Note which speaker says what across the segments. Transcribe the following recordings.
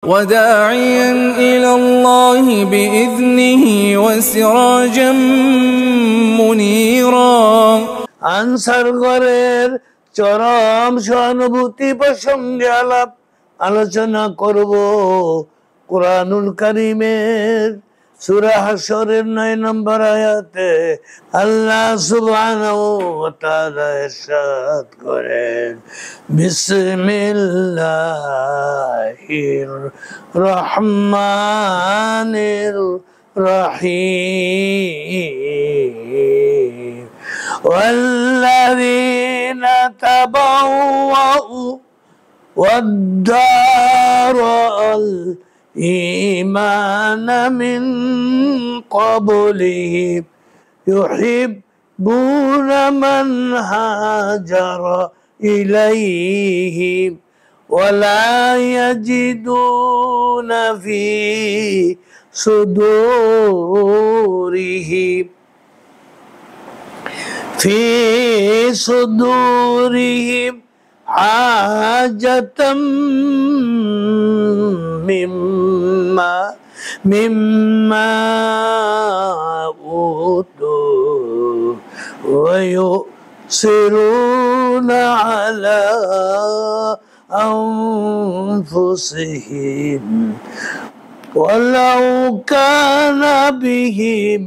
Speaker 1: وداعيا إلى الله بإذنه وسراجا منيرا
Speaker 2: answer গরের চরম সহানুভূতি প্রসঙ্গে আলোচনা করব কুরআনুল কারীমের সূরা হাশরের 9 নম্বর আয়াতে আল্লাহ সুবহানাহু ওয়া তাআলা ইরশাদ করেন বিসমিল্লাহির রহমানির রহিম والذين تبوأوا والدار الإيمان من قبلهم يحبون من هاجر إليهم ولا يجدون في صدورهم حاجة مما أوتوا ويؤثرون على أنفسهم ولو كان بهم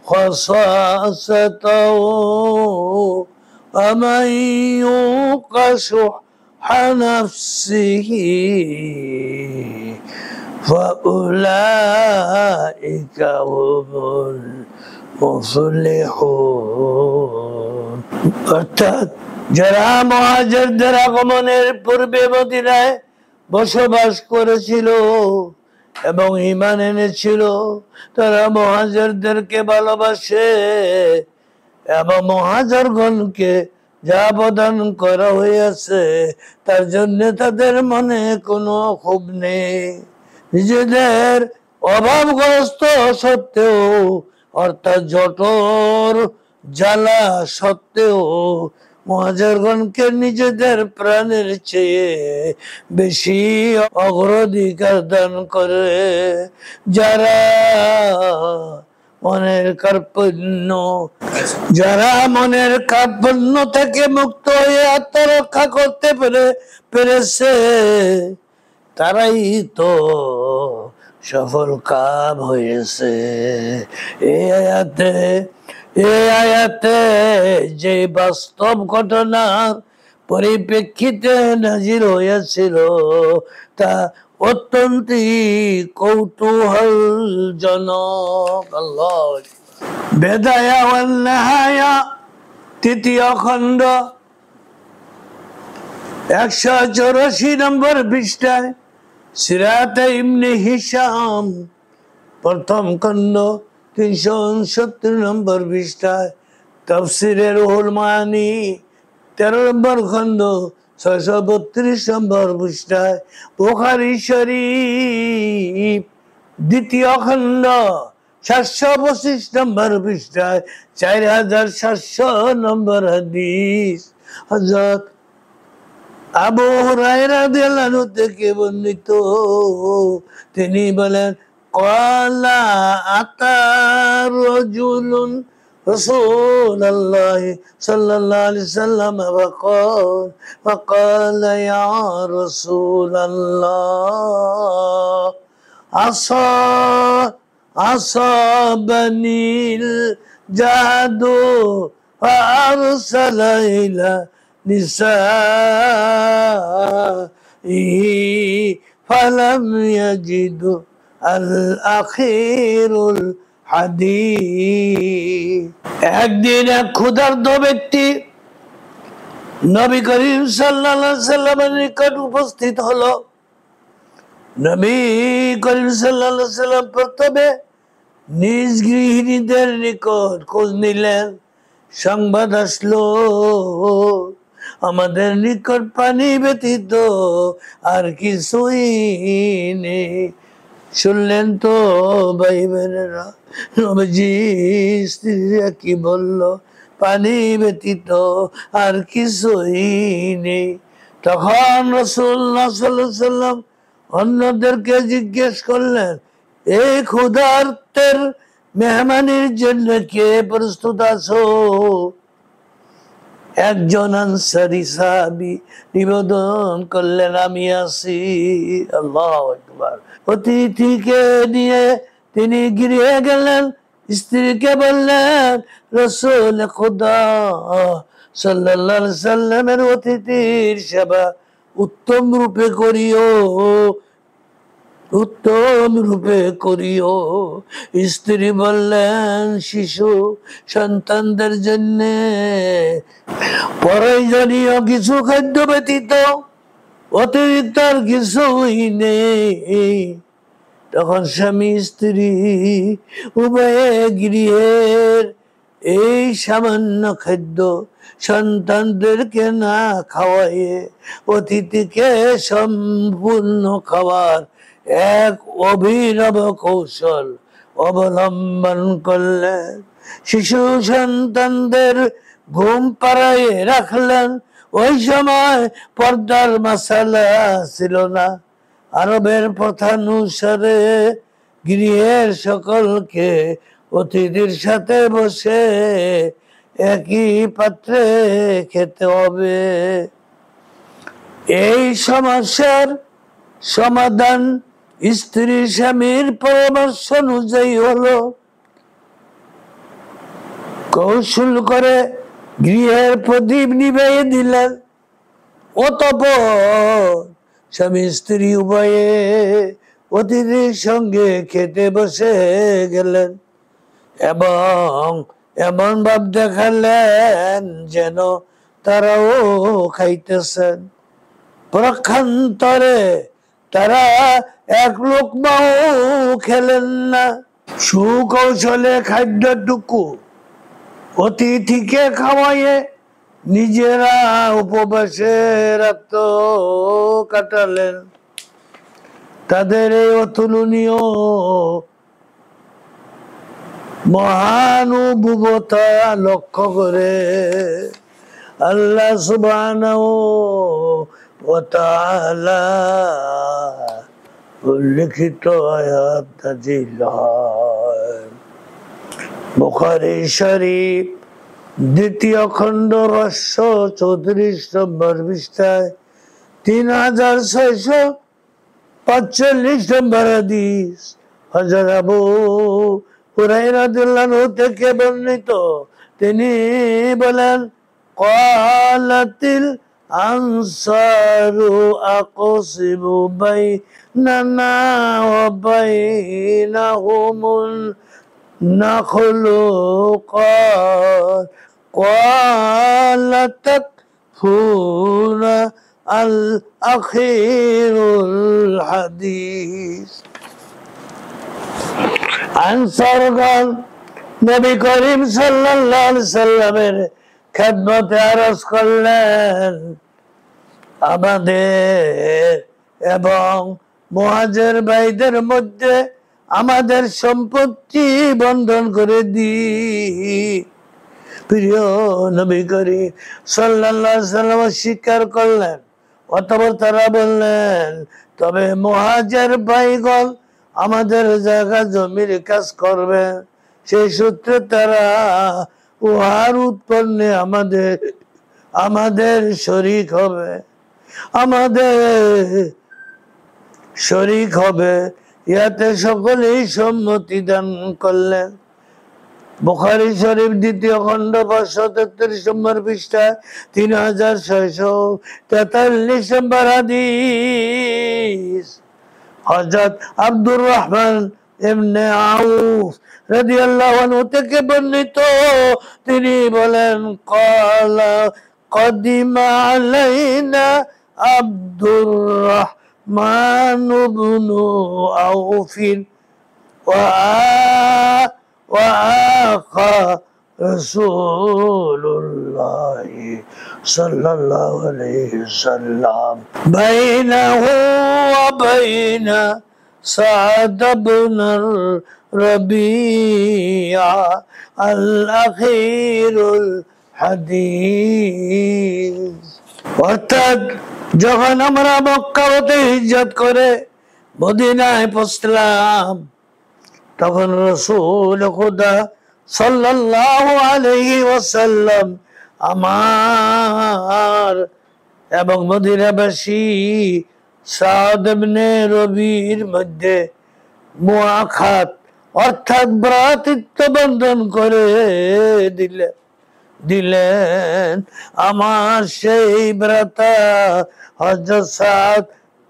Speaker 2: خصاصة ومن يوق شح نفسه فأولئك هم المفلحون অর্থাৎ যারা মুহাজিরদের আগমনের পূর্বে মদিনায় বসবাস করেছিল এবং ঈমান এনেছিল তারা মুহাজিরদেরকে ভালোবাসে এবং মুহাজিরগণকে যা প্রদান করা হয়েছে তার জন্য তাদের মনে কোনো ক্ষোভ নেই। নিজেদের অভাবগ্রস্ত সত্ত্বেও অর্থাৎ জঠর জ্বালা সত্ত্বেও মুহাজিরগণকে নিজেদের প্রাণের চেয়ে বেশি অগ্রাধিকার দান করে। যারা মনের কার্পণ্য থেকে মুক্ত হয়ে আত্মরক্ষা করতে পেরেছে তারাই তো সফল কাম হয়েছে। এই আয়াতে যে বাস্তব ঘটনার পরিপ্রেক্ষিতে নাজিল হয়েছিল তা অত্যন্ত কৌতূহলজনক। আল্লাহ বেদায়া ওয়ান নিহায়া তৃতীয় খণ্ড 184 নম্বর পৃষ্ঠায় সিরাতে ইবনে হিশাম প্রথম খণ্ড 369 নম্বর পৃষ্ঠায় তাফসীরে রুহুল মানি 13 নম্বর খণ্ড 632 নম্বর পৃষ্ঠায় বুখারী শরীফ দ্বিতীয় খণ্ড 725 নম্বর পৃষ্ঠায় 4700 নম্বর হাদিস হযরত আবু হুরায়রা রাদিয়াল্লাহু আনহু থেকে বর্ণিত। তিনি বলেন ক্বালা আতা রাজুলুন রাসূলুল্লাহ সাল্লাল্লাহু আলাইহি ওয়াসাল্লাম وقال يا رسول الله أصابني الجهد فأرسل إلى نسائه فلم يجد الأخير الحديث। একদিন এক ক্ষুধার্ত ব্যক্তি নবী করিম সাল্লাল্লাহু আলাইহি ওয়াসাল্লামের নিকট উপস্থিত হলো। নবী করিম সাল্লাল্লাহু আলাইহি ওয়াসাল্লাম প্রথমে নিজ গৃহিণীদের নিকট খোঁজ নিলেন। সংবাদ আসলো আমাদের নিকট পানি ব্যতীত আর কিছুই নেই। শুনলেন তো ভাই বোনেরা, নবীজি স্ত্রীরা কি বলল? পানি ব্যতীত আর কিছুই নেই। তখন রাসূলুল্লাহ সাল্লাল্লাহু আলাইহি ওয়াসাল্লাম অন্যদেরকে জিজ্ঞেস করলেন, এই ক্ষুধার্তের মেহমানের জন্য কে প্রস্তুত আছো? একজন আনসারী সাহাবী নিবেদন করলেন, আমি আছি। আল্লাহু আকবার। অতিথিকে নিয়ে তিনি গৃহে গেলেন, স্ত্রীকে বললেন, রাসূল খোদা সাল্লাল্লাহু আলাইহি সাল্লামের অতিথির সেবা উত্তম রূপে করিও, উত্তম রূপে করিও। স্ত্রী বললেন, শিশু সন্তানদের জন্য প্রয়োজনীয় কিছু খাদ্য ব্যতীত অতিরিক্ত আর কিছুই নেই। তখন স্বামী স্ত্রী উভয়ে গৃহের এই সামান্য খাদ্য সন্তানদেরকে না খাওয়াইয়ে অতিথিকে সম্পূর্ণ খাবার এক অভিনব কৌশল অবলম্বন করলেন। শিশু সন্তানদের ঘুম পাড়ায় রাখলেন। ওই সময় পর্দার মাসালা ছিল না। আরবের প্রথানুসারে গৃহের সকলকে অতিথির সাথে বসে একই পাত্রে খেতে হবে। এই সমস্যার সমাধান স্ত্রী স্বামীর পরামর্শ অনুযায়ী হলো, কৌশল করে গৃহের প্রদীপ নিভিয়ে দিলেন। অতঃপর স্বামী স্ত্রী উভয়ে অতিথির সঙ্গে খেতে বসে গেলেন এবং এমন ভাব দেখালেন যেন তারাও খাইতেছেন। পক্ষান্তরে তারা এক লোকমাও খেলেন না। সুকৌশলে খাদ্যটুকু অতিথিকে খাওয়াইয়ে নিজেরা উপবাসে রাত কাটালেন। তাদের এই অতুলনীয় মহানুভবতা লক্ষ্য করে আল্লাহ সুবহানাহু ওয়া তাআলা উল্লেখিত আয়াত নাযিল হয়। বুখারী শরীফ দ্বিতীয় খণ্ড 534 নম্বর পৃষ্ঠায় 3645 নম্বর হাদিস। হযরত আবু হুরায়রা রাদিয়াল্লাহু আনহু থেকে বর্ণিত, তিনি বলেন, ক্বালাতিল আনসারু আকসিবু বাইনানা ওয়া বাইনাহুমুন নাখলু ক্বালা তাকফুনা আল আখিরুল হাদিস। আনসারগণ নবী করিম সাল্লাল্লাহু আলাইহি সাল্লামের খেদমতে আরজ করলেন, আমাদের এবং মুহাজির ভাইদের মধ্যে আমাদের সম্পত্তি বন্ধন করে দিই। প্রিয় নবী করিম সাল্লাল্লাহু আলাইহি সাল্লাম স্বীকার করলেন। অতঃপর তারা বললেন, তবে মুহাজির ভাইগণ আমাদের জায়গা জমির কাজ করবে, সেই সূত্রে তারা উহার উৎপন্নে আমাদের শরীক হবে। ইয়াতে সকলেই সম্মতি দান করলেন। বুখারী শরীফ দ্বিতীয় খণ্ড 533 নম্বর পৃষ্ঠায় 3643 নম্বর হাদিস। হযরত আব্দুর রহমান ইবনে আউফ রাদিয়াল্লাহু আনহু থেকে বর্ণিত, তিনি বলেন, ক্বালা কদিমা আলাইনা আব্দুর রহমান ইবনু আউফ ওয়া আখা রাসূলুল্লাহ সাল্লাল্লাহু আলাইহি ওয়াসাল্লাম বাইনাহু ওয়া বাইনা সাদ ইবনে রবিআ আল আখিরুল হাদিস। অর্থাৎ যখন আমরা মক্কা হতে হিজরত করে মদিনায় পৌঁছলাম, তখন রাসূল খুদা সাল্লাল্লাহু আলাইহি ওয়াসাল্লাম আমার এবং মদিনাবাসী সাদ ইবনে রবির মধ্যে মুআখাত অর্থাৎ ভ্রাতৃত্ব বন্ধন করে দিলেন। আমার সেই ভ্রাতা হযরত সাদ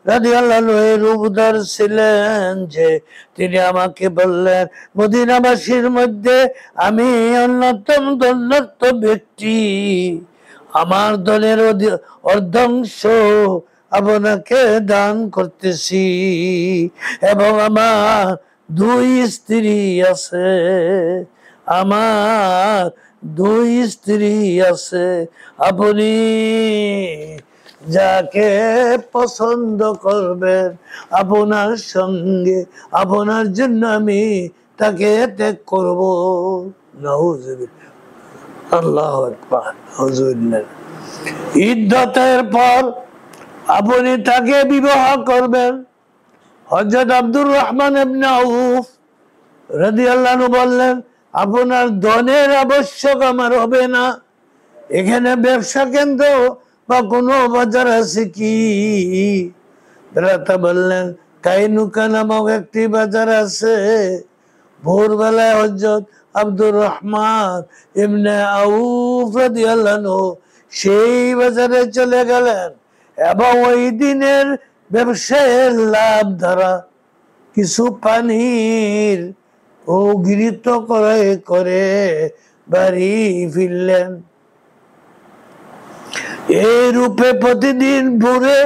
Speaker 2: রাদিয়াল্লাহু আনহু এর উপদার ছিলেন যে তিনি আমাকে বললেন, মদিনাবাসীর মধ্যে আমি অন্যতম ধন্যত ব্যক্তি, আমার দলের অর্ধাংশ আপনাকে দান করতেছি এবং আমার 2 স্ত্রী আছে, আমার 2 স্ত্রী আছে, আপনি যাকে পছন্দ করবেন আপনার সঙ্গে, আপনার জন্য আমি তাকে ত্যাগ করব। নাউযুবিল্লাহ, আল্লাহু আকবার। হুজুর ইদ্দতের পর আপনি তাকে বিবাহ করবেন। হযরত আব্দুর রহমান ইবনে আউফ রাদিয়াল্লাহু আনহু বললেন, আপনার ধনের আবশ্যক আমার হবে না, এখানে ব্যবসা কেন্দ্র বা কোনো বাজার আছে কি? ভ্রাতা বললেন, কাইনুকা নামক একটি বাজার আছে। ভোরবেলায় হযরত আব্দুর রহমান ইবনে আউফ রাদিয়াল্লাহু আনহু সেই বাজারে চলে গেলেন এবং ওই দিনের ব্যবসায়ের লাভ দ্বারা কিছু পানির ও গৃহীত করে বাড়ি ফিরলেন। এই রূপে প্রতিদিন ভোরে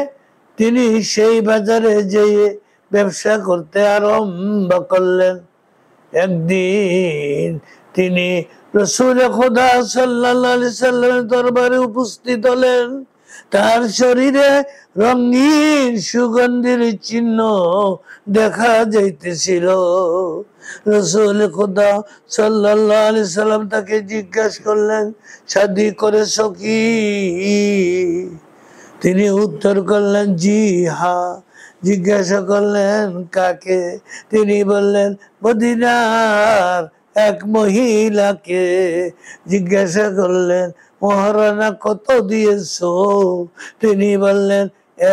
Speaker 2: তিনি সেই বাজারে যেয়ে ব্যবসা করতে আরম্ভ করলেন। একদিন তিনি রাসূল খুদা সাল্লাল্লাহু আলাইহি সাল্লামের দরবারে উপস্থিত হলেন। তার শরীরে রঙিন সুগন্ধির চিহ্ন দেখা যাইতেছিল। রাসূল খুদা সাল্লাল্লাহু আলাইহি সাল্লাম তাকে জিজ্ঞাসা করলেন, শাদী করেছো কি? তিনি উত্তর করলেন, জি হ্যাঁ। জিজ্ঞাসা করলেন, কাকে? তিনি বললেন, মদিনার এক মহিলাকে। জিজ্ঞাসা করলেন, মহারানা কত দিয়েছো? তিনি বললেন,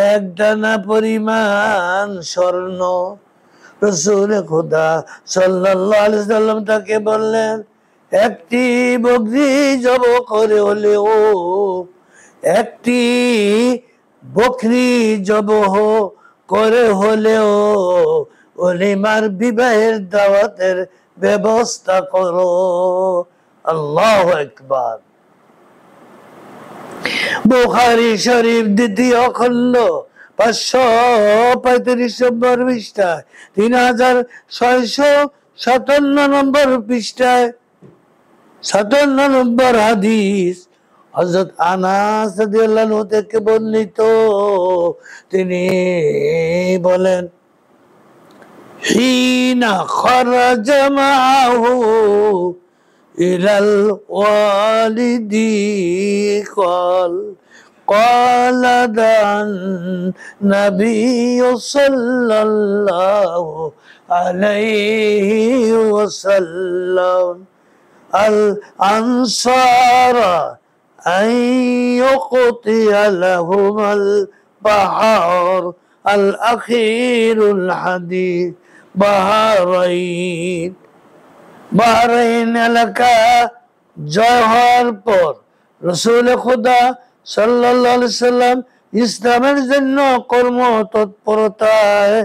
Speaker 2: 1 ডানা পরিমাণ স্বর্ণ। রাসূল খুদা সাল্লাল্লাহু আলাইহি সাল্লাম তাকে বললেন, একটি বকরি জব করে হলেও, একটি বকরি জবহ করে হলেও ওলিমার বিবাহের দাওয়াতের ব্যবস্থা করো। আল্লাহু আকবার। বুখারী শরীফ 2য় খণ্ড 535 নম্বর পৃষ্ঠায়, 3657 নম্বর পৃষ্ঠায় 57 নম্বর হাদিস হযরত আনাস রাদিয়াল্লাহু আনহু থেকে বর্ণিত। তিনি বলেন, হিনা খারাজা মাহু ইলাল ওয়ালিদি قال دعا النبي صلى الله عليه وسلم الأنصار أن يقطع لهم البحر الأخير الحديث বাহরাইন এলাকা জয় হওয়ার পর রাসূল খুদা সাল্লাল্লাহু আলাইহি সাল্লাম ইসলামের জন্য কর্ম তৎপরতায়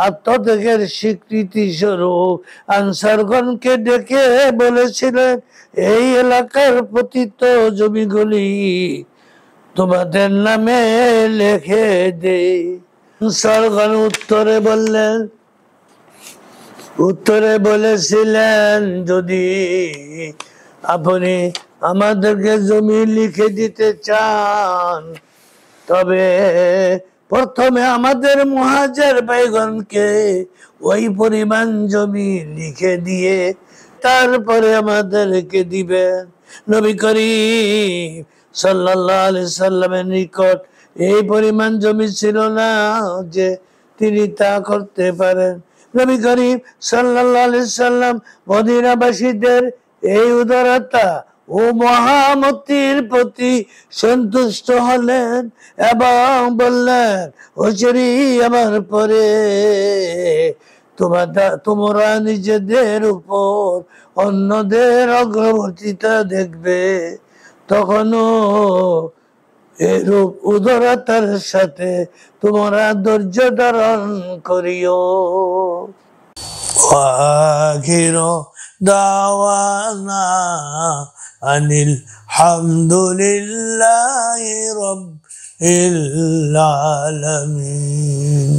Speaker 2: আত্মত্যাগের স্বীকৃতি স্বরূপ আনসারগণকে ডেকে বলেছিলেন, এই এলাকার পতিত জমিগুলি তোমাদের নামে লিখে দে। আনসারগণ উত্তরে বলেছিলেন, যদি আপনি আমাদেরকে জমি লিখে দিতে চান তবে প্রথমে আমাদের মুহাজির ভাইগণকে ওই পরিমাণ জমি লিখে দিয়ে তারপরে আমাদেরকে দিবেন। নবী করিম সাল্লাল্লাহু আলাইহি সাল্লামের নিকট এই পরিমাণ জমি ছিল না যে তিনি তা করতে পারেন। নবী করিম সাল্লাল্লাহু আলাইহি সাল্লাম মদিনাবাসীদের এই উদারতা ও মহামতির প্রতি সন্তুষ্ট হলেন এবং বললেন, ওচরি আমার পরে তোমরা নিজেদের উপর অন্যদের অগ্রবর্তিতা দেখবে, তখনও এরূপ উদারতার সাথে তোমরা ধৈর্য ধারণ করিও। আখিরু দাওয়ানা আনিল হামদুলিল্লাহি রাব্বিল আলামিন।